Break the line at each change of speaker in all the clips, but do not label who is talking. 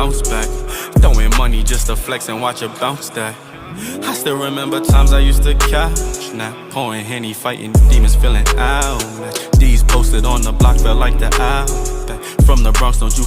bounce back. Throwing money just to flex and watch it bounce back. I still remember times I used to couch. Now pouring Henny, fighting demons, feeling out. D's posted on the block, felt like the outback. From the Bronx, don't you?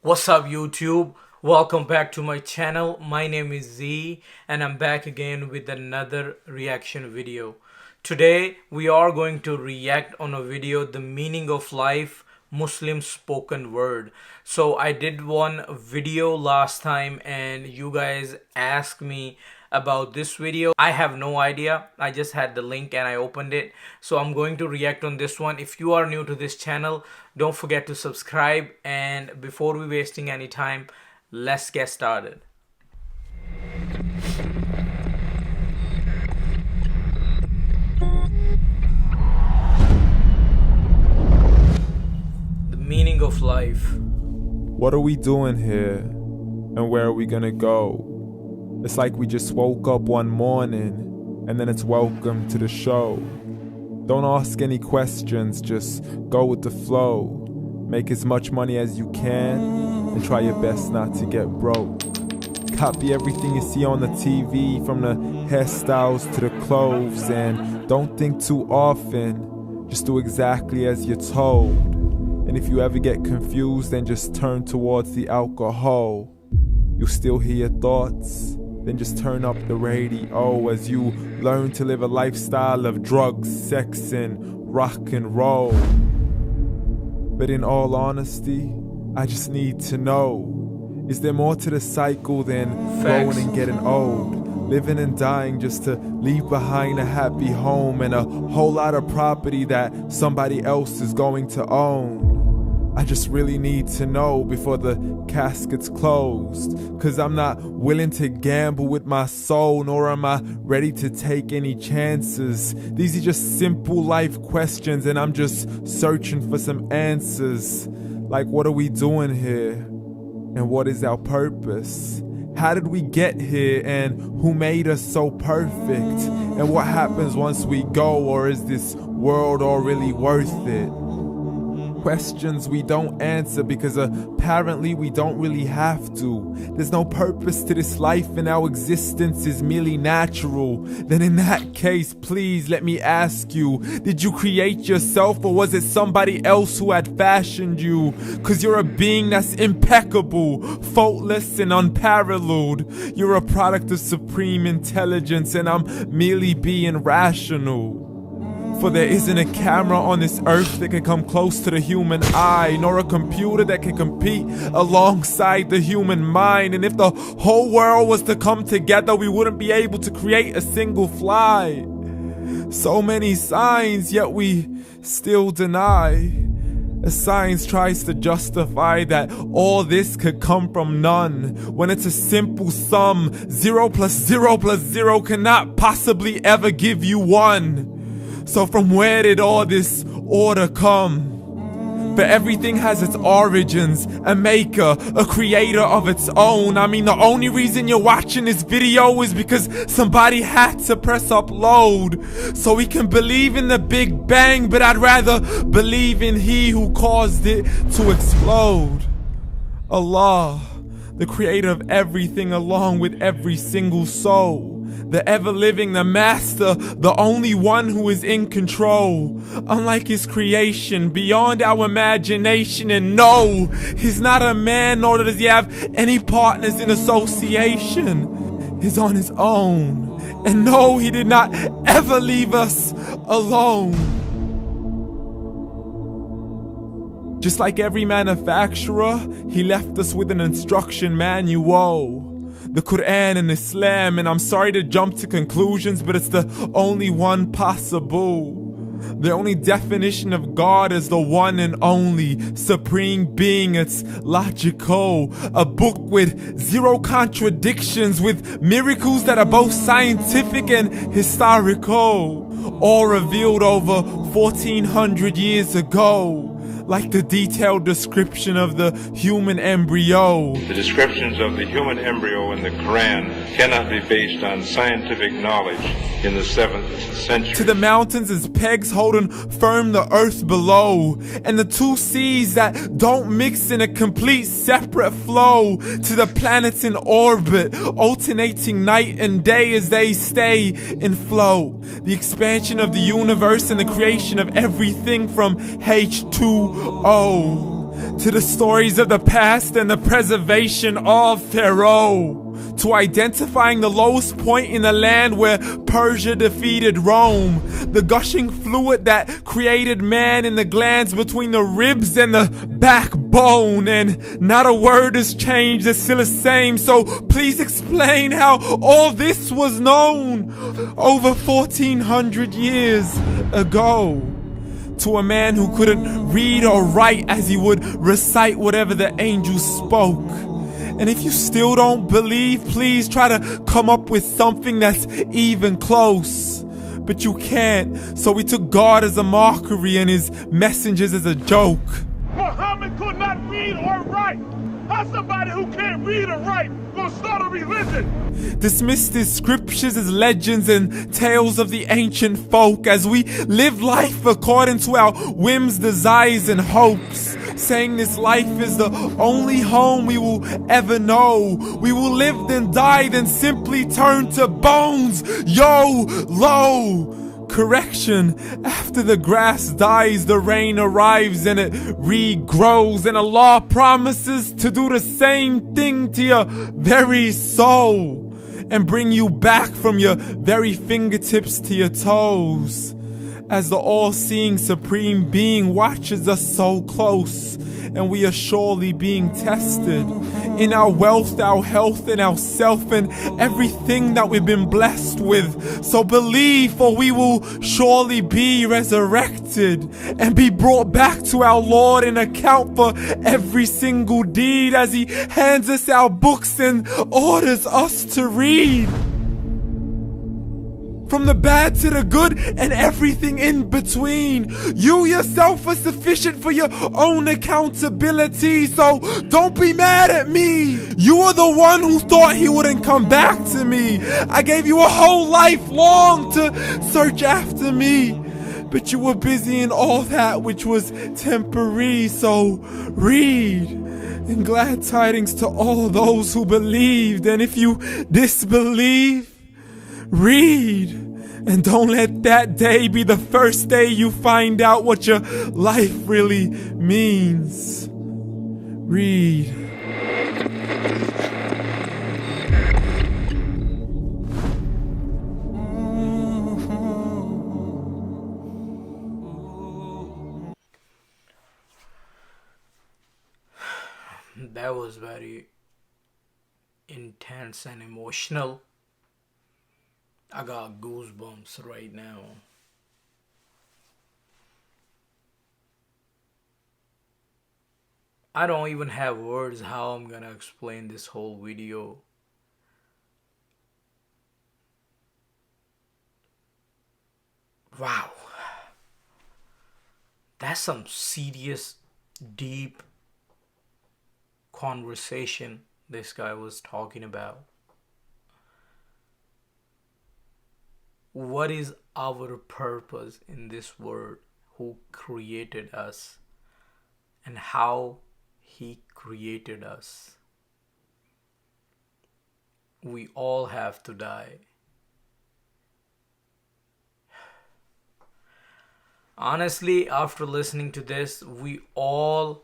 What's up, YouTube? Welcome back to my channel. My name is Z and I'm back again with another reaction video. Today we are going to react on a video, The Meaning of Life, Muslim Spoken Word. So I did one video last time and you guys asked me about this video. I have no idea. I just had the link and I opened it. So I'm going to react on this one. If you are new to this channel, don't forget to subscribe. And before we wasting any time, let's get started. The meaning of life.
What are we doing here? And where are we gonna go? It's like we just woke up one morning and then it's welcome to the show. Don't ask any questions, just go with the flow. Make as much money as you can and try your best not to get broke. Copy everything you see on the TV, from the hairstyles to the clothes, and don't think too often, just do exactly as you're told. And if you ever get confused, then just turn towards the alcohol. You'll still hear your thoughts, then just turn up the radio as you learn to live a lifestyle of drugs, sex, and rock and roll. But in all honesty, I just need to know, is there more to the cycle than growing and getting old? Living and dying just to leave behind a happy home and a whole lot of property that somebody else is going to own. I just really need to know before the casket's closed, 'cause I'm not willing to gamble with my soul, nor am I ready to take any chances. These are just simple life questions and I'm just searching for some answers. Like, what are we doing here? And what is our purpose? How did we get here, and who made us so perfect? And what happens once we go, or is this world all really worth it? Questions we don't answer because apparently we don't really have to. There's no purpose to this life and our existence is merely natural. Then in that case, please let me ask you, did you create yourself or was it somebody else who had fashioned you? 'Cause you're a being that's impeccable, faultless and unparalleled. You're a product of supreme intelligence and I'm merely being rational. For there isn't a camera on this earth that can come close to the human eye, nor a computer that can compete alongside the human mind. And if the whole world was to come together, we wouldn't be able to create a single fly. So many signs, yet we still deny. As science tries to justify that all this could come from none, when it's a simple sum. 0 plus 0 plus 0 cannot possibly ever give you 1. So from where did all this order come? But everything has its origins, a maker, a creator of its own. I mean, the only reason you're watching this video is because somebody had to press upload. So we can believe in the Big Bang, but I'd rather believe in He who caused it to explode. Allah, the creator of everything along with every single soul. The ever-living, the master, the only one who is in control. Unlike his creation, beyond our imagination. And no, he's not a man, nor does he have any partners in association. He's on his own. And no, he did not ever leave us alone. Just like every manufacturer, he left us with an instruction manual. The Quran and Islam, and I'm sorry to jump to conclusions, but it's the only one possible. The only definition of God is the one and only supreme being. It's logical, a book with 0 contradictions, with miracles that are both scientific and historical, all revealed over 1400 years ago. like the detailed description of the human embryo.
The descriptions of the human embryo in the Quran cannot be based on scientific knowledge in the 7th century.
To the mountains as pegs holding firm the earth below, and the two seas that don't mix in a complete separate flow. To the planets in orbit, alternating night and day as they stay in flow. The expansion of the universe and the creation of everything from H2O. To the stories of the past and the preservation of Pharaoh. To identifying the lowest point in the land where Persia defeated Rome. The gushing fluid that created man in the glands between the ribs and the backbone. And not a word has changed, it's still the same. So please explain how all this was known over 1400 years ago. To a man who couldn't read or write as he would recite whatever the angels spoke. And if you still don't believe, please try to come up with something that's even close. But you can't, so we took God as a mockery and his messengers as a joke.
Muhammad could not read or write. How somebody who can't read or write gonna start a religion?
Dismiss these scriptures as legends and tales of the ancient folk as we live life according to our whims, desires, and hopes. Saying this life is the only home we will ever know. We will live then die then simply turn to bones. YOLO! Correction, after the grass dies, the rain arrives and it regrows, and Allah promises to do the same thing to your very soul and bring you back from your very fingertips to your toes. As the all-seeing supreme being watches us so close, and we are surely being tested in our wealth, our health, and our self, and everything that we've been blessed with. So believe, for we will surely be resurrected and be brought back to our Lord and account for every single deed as he hands us our books and orders us to read. From the bad to the good and everything in between. You yourself are sufficient for your own accountability, so don't be mad at me. You are the one who thought he wouldn't come back to me. I gave you a whole life long to search after me, but you were busy in all that which was temporary, so read. And glad tidings to all those who believed, and if you disbelieve, read, and don't let that day be the first day you find out what your life really means. Read.
That was very intense and emotional. I got goosebumps right now. I don't even have words how I'm gonna explain this whole video. Wow. That's some serious, deep conversation this guy was talking about. What is our purpose in this world? Who created us? And how he created us? We all have to die. Honestly, after listening to this, we all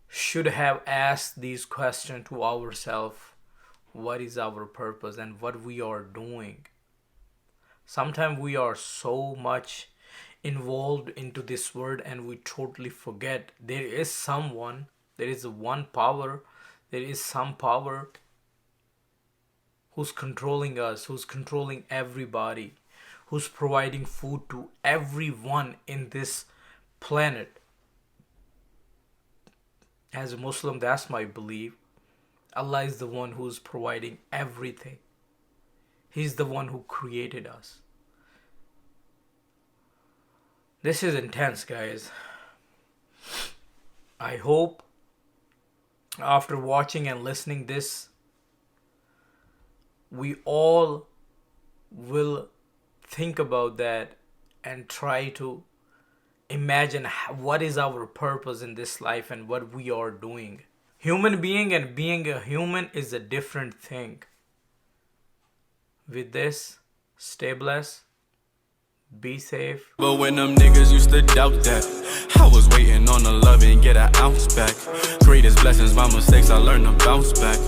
should have asked these questions to ourselves. What is our purpose and what we are doing? Sometimes we are so much involved into this world and we totally forget there is someone, there is one power, there is some power who's controlling us, who's controlling everybody, who's providing food to everyone in this planet. As a Muslim, that's my belief. Allah is the one who's providing everything. He's the one who created us. This is intense, guys. I hope after watching and listening this, we all will think about that and try to imagine what is our purpose in this life and what we are doing. Human being and being a human is a different thing. With this, stay blessed, be safe.
But when them niggas used to doubt that, I was waiting on the love and get an ounce back. Greatest blessings, my mistakes, I learned to bounce back.